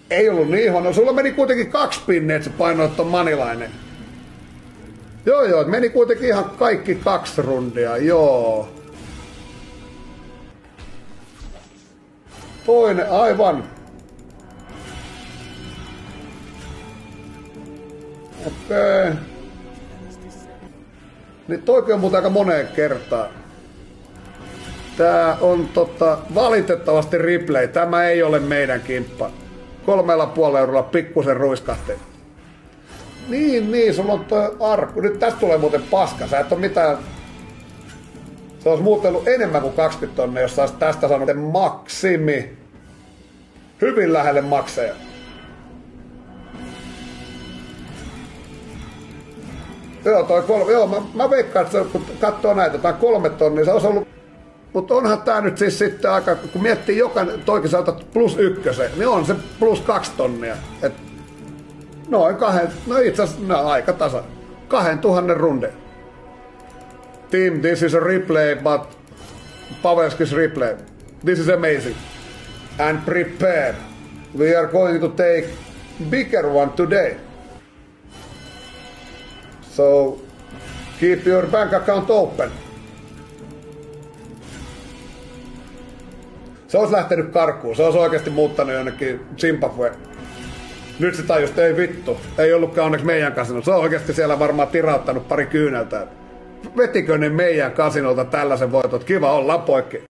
Ei ollut niin huono. Sulla meni kuitenkin 2 pinniä, että sä painoit ton Manilainen. Joo, meni kuitenkin ihan kaikki 2 rundia, joo. Toinen, aivan. Okei. Niin toikin on muuten aika moneen kertaan. Tää on valitettavasti replay. Tämä ei ole meidän kimppa. 3,5 eurolla pikkusen ruiskahti. Niin, sulla on toi arkku. Nyt tästä tulee muuten paska. Sä et oo mitään... Se olisi muuten ollut enemmän kuin 20 000, jos sä olisit tästä sanonut maksimi. Hyvin lähelle maksaja. Mä veikkaan, että kun katsoo näitä, tää 3 tonnia, se olisi ollut... Mutta onhan tää nyt siis sitten aika, kun miettii jokainen, toikin sä otat +1, niin on se +2 tonnia. Et noin 2, no itse asiassa aika tasa. 2000 runde. Team, this is a replay, but Pavelski's replay. This is amazing. And prepare. We are going to take bigger one today. So keep your bank account open. Se olisi lähtenyt karkuun. Se olisi oikeasti muuttanut jonnekin Zimbabwe. Nyt se tajus, ei vittu. Ei ollutkaan onneksi meidän kasino. Se on oikeasti siellä varmaan tirauttanut pari kyyneltä. Vetikö ne meidän kasinolta tällaisen voitot? Kiva olla poikki.